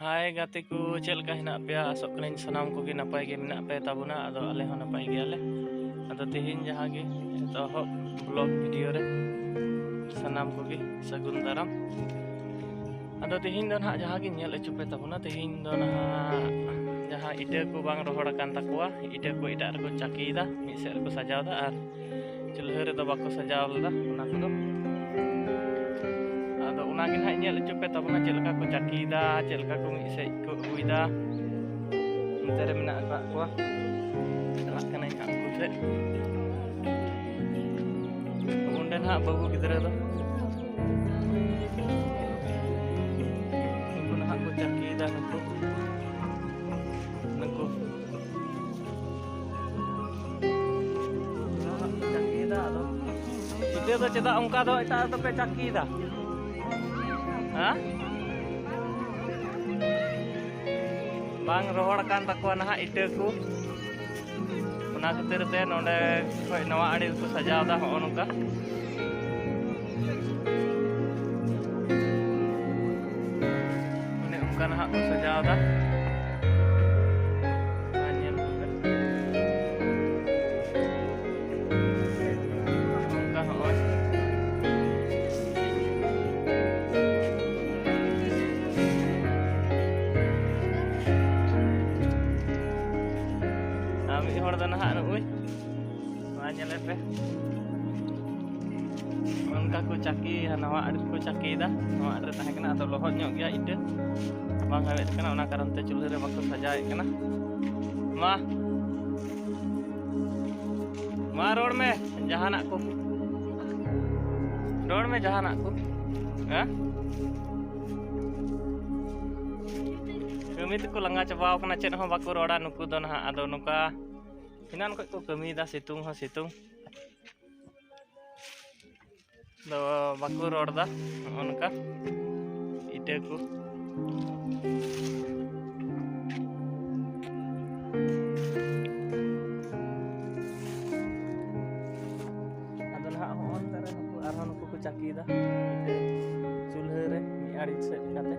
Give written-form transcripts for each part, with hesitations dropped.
Hai gatiku, cel ka hina pea asok kalian sanam ko gi napay ge mina pe tabuna ado ale ho napay ge ale ado tihin jaha ge hop vlog video re sanam ko gi sagun daram ado tihin do nah jaha ge nyel ecu pe tabuna tihin do nah jaha ide ko bang rohor akan takwa ide ko ida ko caki da mi se ko sajaw da ar chulhe re do bako sajaw da ona ko do ado unagi nah nyel ecu pe tabuna cel ka ko caki da cel ka ko mi se ko uida ntere mena ak ko celak kana nya aku se kemudian hak babu gidra do nuku nah ko caki da nuku caki da do ide do cedak ongka do ita do pe caki da Hah? Bang rohor kan takwa nah ide ku ona khatir te nonde khoi nawa adi ku sajaw da ho nongka one ongka nah ku sajaw da anyel ongka ho hor da nah nu uy anyel pe onka ku caki nawa adi ku caki da nawa adi tahe kana atau lohot nyok ya ide bang hawet kana ona karan te chulhe re bakko sajai kana ma rod me jahanak ku rod me jahanak ku ha kami tuh langa coba kena chat ho baku roda nuku do nah ado nuka hinan ko kami da situng ho situng do baku roda onka ide ku ado nah ho on tare nuku arho nuku ku caki da ide chulhe re mi ari se kate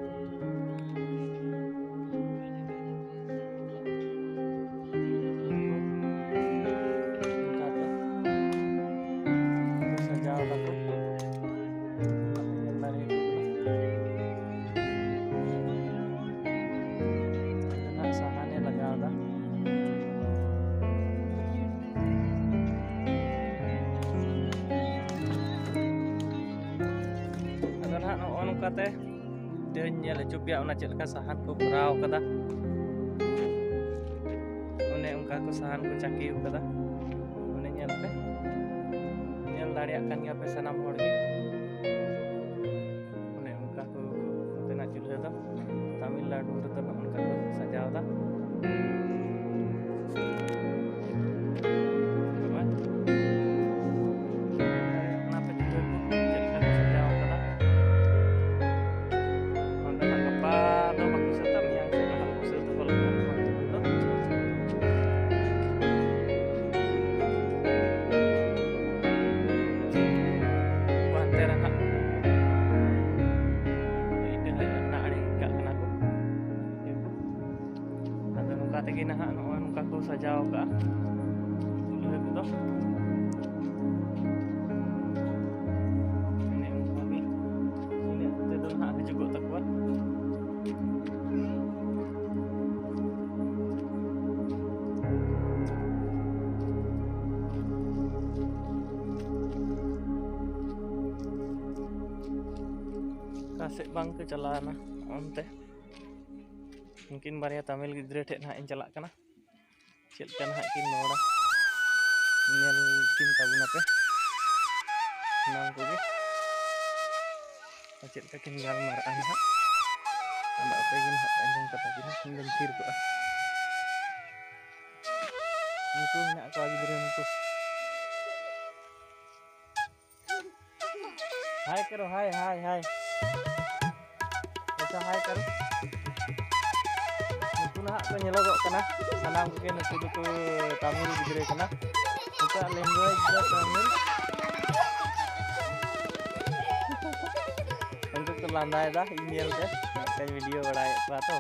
kate dia nyel cupia ona cel ka sahan ko brau kada one ongka ko sahan ko caki kada one nyel pe nyel dariakan ga pe sanam hor ge one ongka ko tena chulhe da Tamil Nadu re to ongka ko sajaw da tegi nah nuka ko sajaw ka chulhe ko do ini kami ini te do nah jugo takwa kasih bang ke celana onte mungkin baria Tamil gidre tek nah jalak kana cel kan hak kin noda nyel kin tabuna pe nang ko ge cel ka kin gal mar an ha anda apa gin hak anjang kata gin hinggan tir ko niku nak ko gidre niku hai karo hai ऐसा hai karo nah ko nyelogok kana sanam ko nuku duku Tamil gidre kana kita language da Tamil untuk लांदायदा इन ñelते कई video बड़ाए बा तो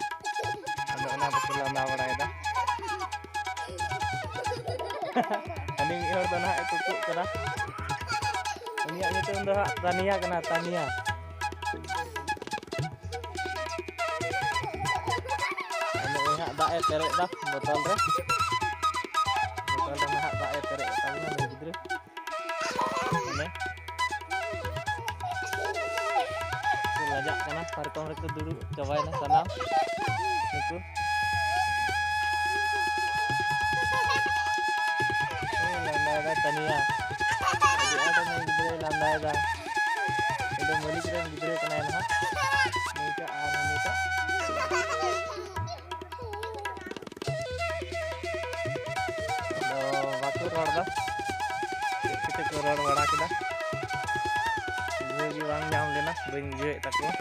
अदो ओना दो लांदा बड़ायदा अनि मी हर दो ना कुकु करा उनिया nyutum दो तानिया कना तानिया अनि हा दाए पेरेक दा बोतल रे ना दाए पेरेक ताना ले गिद्रे ने lajak kena parkom rek dulu cobain sanam itu landai da tania jadi ada nih gidre landai da itu muli kira gidre kena na nika nika do waktu ror da kita ko ror wara kita lagi bang nyam lena bring je takwa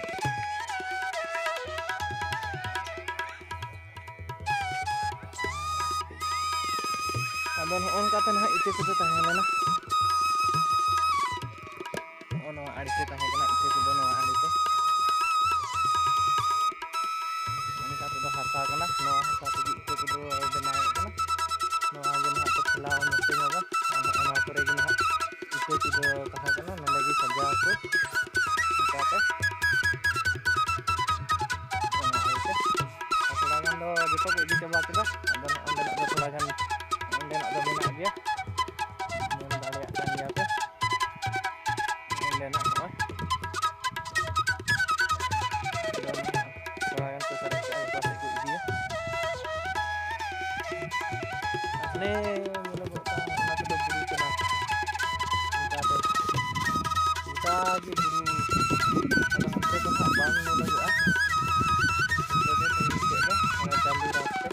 adon on kata nah itu kudu tahan lena ono adi te tahan kena itu kudu no adi te on kata do hasa kena no hasa tugi itu kudu benai kena no agen hatu pulau mesti ngaba ono kore gina itu kudu tahan kena lagi saja aku kata selagan do jika di coba kita ada nak selagan anda nak do benak dia mun balik kan dia apa anda nak apa selagan tu sare pas ikut dia asne mula bota nak do buru kena kata kita di buru ada hampir tak bang mula gua jadi tinggi dah ada jambu raste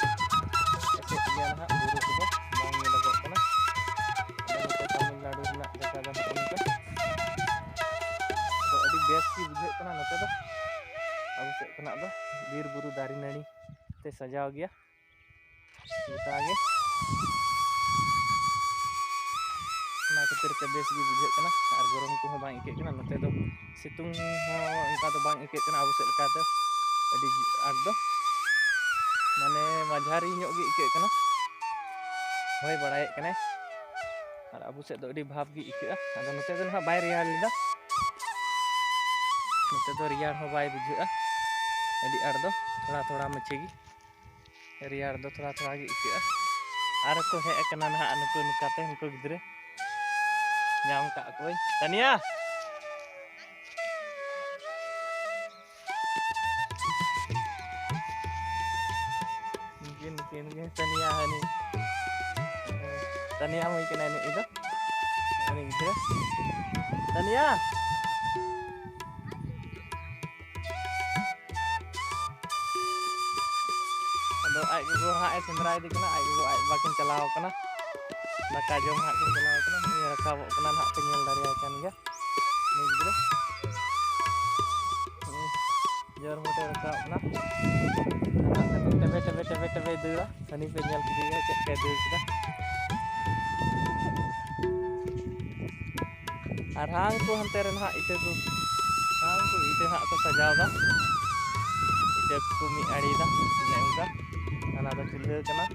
esok dia nak buru tu bang mula gua kena ada Tamil Nadu nak jaga dah nak ada adi best ki bujhe kena note dah abu se kena dah bir buru dari nani te sajao gya kita आगे ना खातिर ते base गी बुझे कना are गरम को हो बांग इके कना नते दो सितुंग हो उनका तो बांग इके कना आबु से लका ते अडी आग दो माने माझारी ᱧᱚᱜ गी इके कना होय बड़ाय कने आर आबु से दो अडी भाव गी इके आदो नते दो ना बाय रियाल लिदा नते दो रियाल हो बाय बुझे अडी आर दो थोड़ा थोड़ा मचे गी रियाल दो थोड़ा थोड़ा गी इके आर को हे कना ना नुको नुकाते उनको गिदरे nyam kak koy Tania mungkin Tania ini Tania mau ikan ini itu ini gitu Tania ado ai go hae sendrai di kana ai go ai bakin calaw kana daka jom hak kin calaw kana ni rakab kana hak penyel dari akan ya ni gitu jar mote rakab na tebe dulu sani penyel dia cek ke dulu kita arhang ko hanteran hak itu tu hang ko itu hak ko sajau dah itu kumi ari dah ne unka ana da chulhe kana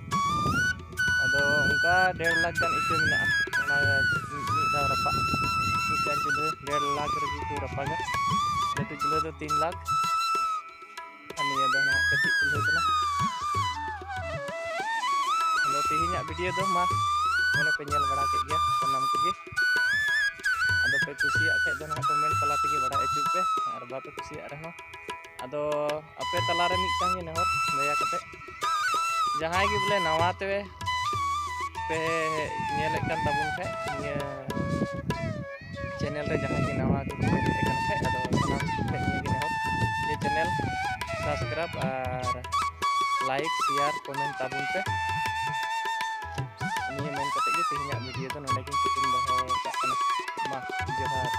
ado unka 1.5 lakh kan itu mina ana ni da rapa ikan chulhe 1.5 lakh rugi ko rapa ga itu chulhe do 3 lakh ani ado na kecil chulhe kana ado tihinya video do mah mana penyel bada ke gya sanam ke ge ado pe kusiak ke do na komen pala tege bada echup pe ar ba pe kusiak rehno ado ape talare mitang ye nehor daya kate jahay ge bole nawa te पे nyel kan tabun khe nya channel re jahan ge nawa ke kan khe ado sanam khe nya ge nehor ye channel subscribe ar like share comment tabun pe ini main kate ge tihinya video do nonde kin tutum doho kak kana ma johar